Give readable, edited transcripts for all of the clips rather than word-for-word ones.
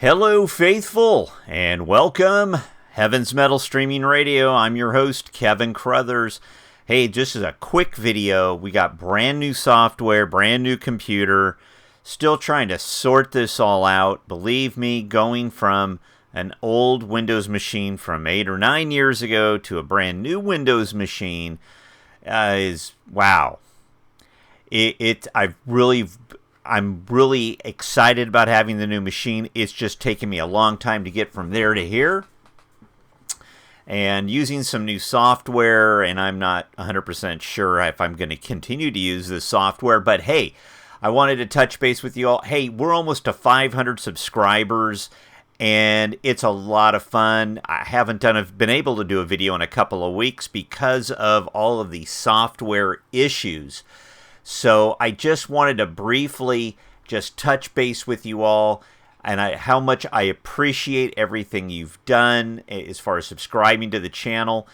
Hello, faithful, and welcome. Heaven's Metal Streaming Radio. I'm your host, Keven Crothers. Hey, just as a quick video, we got brand new software, brand new computer. Still trying to sort this all out. Believe me, going from an old Windows machine from 8 or 9 years ago to a brand new Windows machine is wow. I'm really excited about having the new machine. It's just taken me a long time to get from there to here. And using some new software, and I'm not 100% sure if I'm going to continue to use this software. But hey, I wanted to touch base with you all. Hey, we're almost to 500 subscribers, and it's a lot of fun. I haven't been able to do a video in a couple of weeks because of all of the software issues. So I just wanted to briefly just touch base with you all and how much I appreciate everything you've done as far as subscribing to the channel.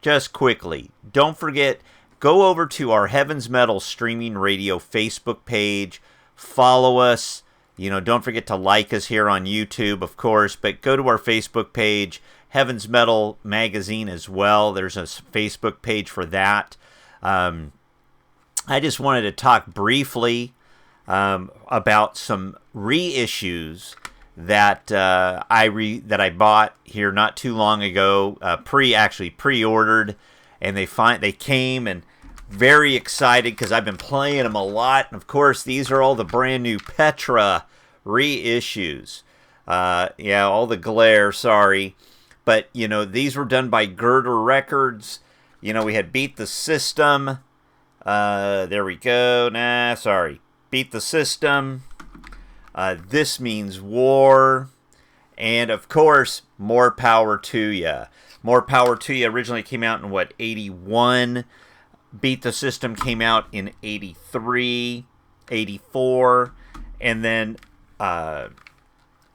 Just quickly, don't forget, go over to our Heaven's Metal Streaming Radio Facebook page. Follow us. Don't forget to like us here on YouTube, of course, but go to our Facebook page, Heaven's Metal Magazine as well. There's a Facebook page for that. I just wanted to talk briefly about some reissues that I bought here not too long ago, pre-ordered, and they came, and very excited because I've been playing them a lot. And of course, these are all the brand new Petra reissues. All the glare, sorry, but these were done by Girder Records. We had Beat the System. There we go. Beat the System. This Means War. And, of course, More Power to Ya. More Power to Ya originally came out in, 81? Beat the System came out in 83, 84. And then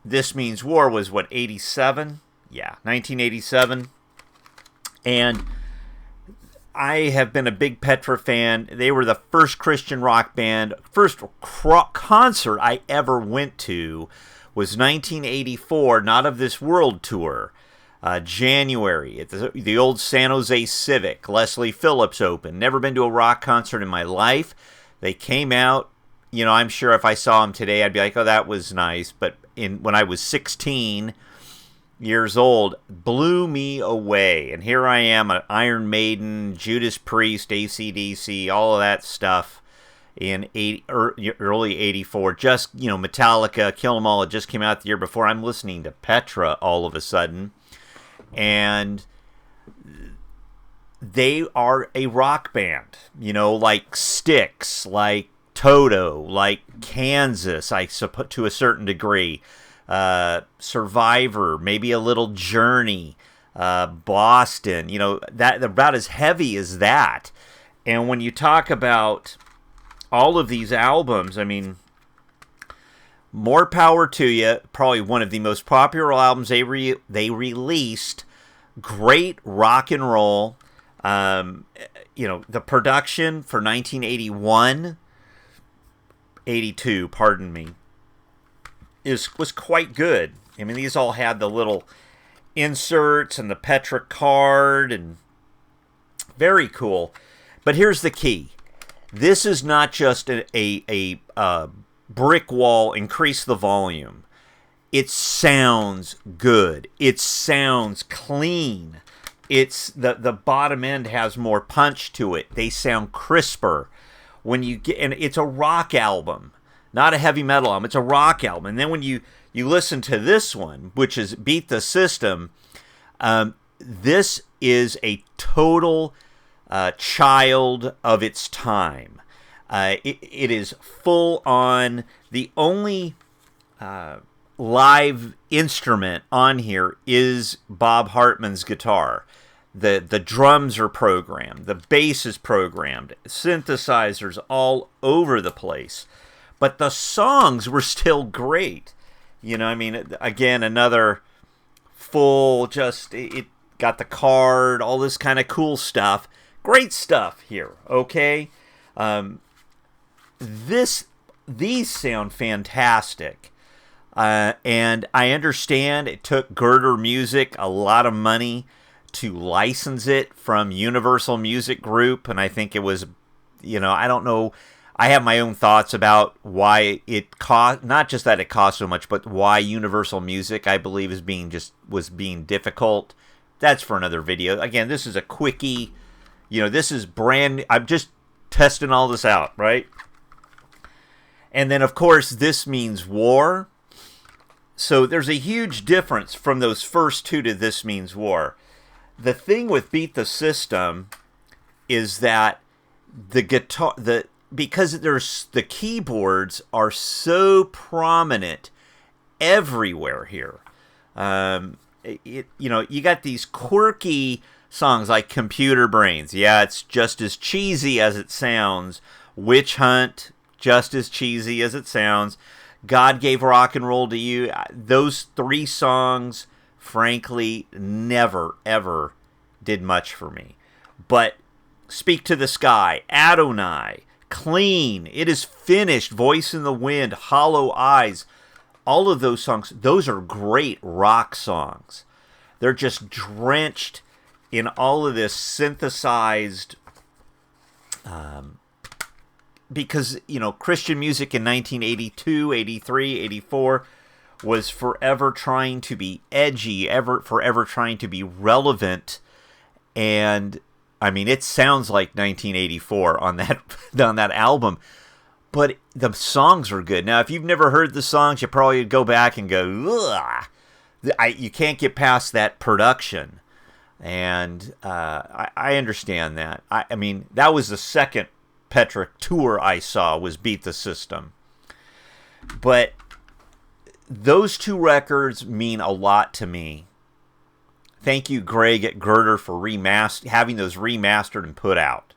This Means War was, 87? Yeah, 1987. And I have been a big Petra fan. They were the first Christian rock band. First concert I ever went to was 1984, Not of This World tour. January at the old San Jose Civic. Leslie Phillips opened. Never been to a rock concert in my life. They came out. I'm sure if I saw them today, I'd be like, oh, that was nice. But when I was 16 years old, blew me away. And here I am, an Iron Maiden, Judas Priest, AC/DC, all of that stuff in early 84. Just, Metallica, Kill 'Em All, it just came out the year before. I'm listening to Petra all of a sudden. And they are a rock band, like Styx, like Toto, like Kansas, I suppose, to a certain degree. Survivor, maybe a little Journey, Boston, that about as heavy as that. And when you talk about all of these albums, I mean, More Power to You, probably one of the most popular albums they released. Great rock and roll. The production for 1981, 82, pardon me, was quite good. I mean, these all had the little inserts and the Petra card, and very cool. But here's the key. This is not just a brick wall, increase the volume. It sounds good. It sounds clean. It's the bottom end has more punch to it. They sound crisper. And it's a rock album. Not a heavy metal album. It's a rock album. And then when you listen to this one, which is Beat the System, this is a total child of its time. It is full on. The only live instrument on here is Bob Hartman's guitar. The drums are programmed. The bass is programmed. Synthesizers all over the place. But the songs were still great. Again, another full, it got the card, all this kind of cool stuff. Great stuff here, okay? These sound fantastic. And I understand it took Girder Music a lot of money to license it from Universal Music Group, and I think it was, I don't know. I have my own thoughts about why it cost, not just that it cost so much, but why Universal Music, I believe, was being difficult. That's for another video. Again, this is a quickie. This is brand. I'm just testing all this out, right? And then, of course, This Means War. So there's a huge difference from those first two to This Means War. The thing with Beat the System is that the guitar, because the keyboards are so prominent everywhere here. You got these quirky songs like Computer Brains. Yeah, it's just as cheesy as it sounds. Witch Hunt, just as cheesy as it sounds. God Gave Rock and Roll to You. Those three songs, frankly, never, ever did much for me. But Speak to the Sky, Adonai, Clean, It Is Finished, Voice in the Wind, Hollow Eyes, all of those songs, those are great rock songs. They're just drenched in all of this synthesized, because, Christian music in 1982, 83, 84 was forever trying to be edgy, forever trying to be relevant. And, it sounds like 1984 on that album. But the songs are good. Now, if you've never heard the songs, you probably would go back and go, ugh. You can't get past that production. And I understand that. That was the second Petra tour I saw, was Beat the System. But those two records mean a lot to me. Thank you, Greg at Girder, for having those remastered and put out.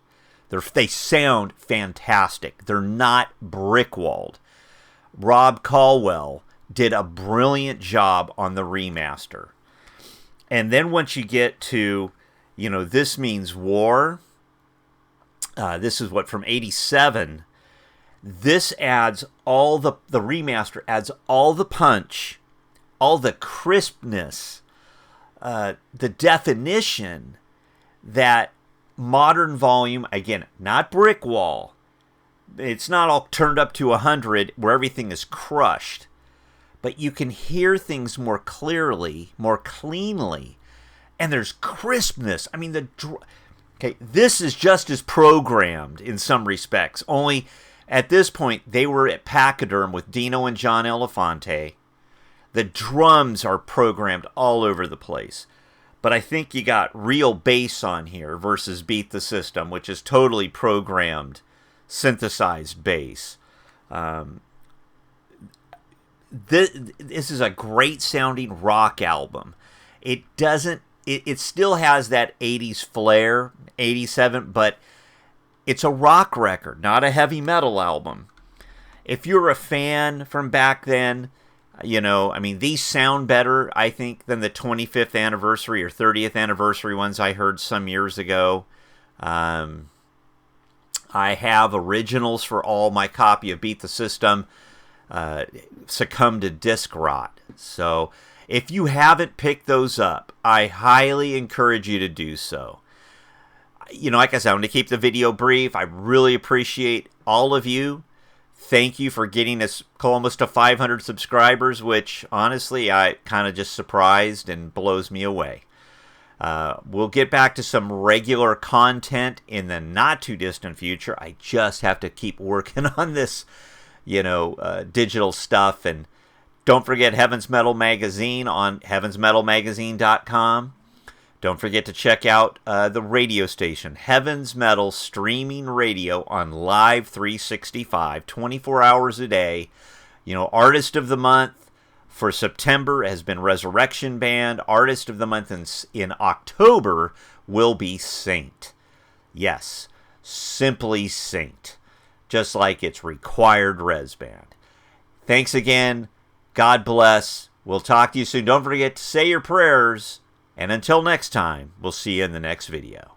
They sound fantastic. They're not brick-walled. Rob Caldwell did a brilliant job on the remaster. And then once you get to, This Means War, this is from 87. This adds the remaster adds all the punch, all the crispness, the definition that modern volume, again, not brick wall. It's not all turned up to 100 where everything is crushed. But you can hear things more clearly, more cleanly. And there's crispness. This is just as programmed in some respects. Only at this point, they were at Pachyderm with Dino and John Elefante. The drums are programmed all over the place. But I think you got real bass on here versus Beat the System, which is totally programmed, synthesized bass. This is a great sounding rock album. It still has that 80s flair, 87, but it's a rock record, not a heavy metal album. If you're a fan from back then, these sound better, I think, than the 25th anniversary or 30th anniversary ones I heard some years ago. I have originals for all. My copy of Beat the System succumbed to disc rot. So if you haven't picked those up, I highly encourage you to do so. Like I said, I'm going to keep the video brief. I really appreciate all of you. Thank you for getting us almost to 500 subscribers, which honestly, I kind of just surprised and blows me away. We'll get back to some regular content in the not too distant future. I just have to keep working on this, digital stuff. And don't forget Heaven's Metal Magazine on heavensmetalmagazine.com. Don't forget to check out the radio station, Heaven's Metal Streaming Radio on Live 365, 24 hours a day. Artist of the Month for September has been Resurrection Band. Artist of the Month in October will be Saint. Yes, simply Saint. Just like its required Res Band. Thanks again. God bless. We'll talk to you soon. Don't forget to say your prayers. And until next time, we'll see you in the next video.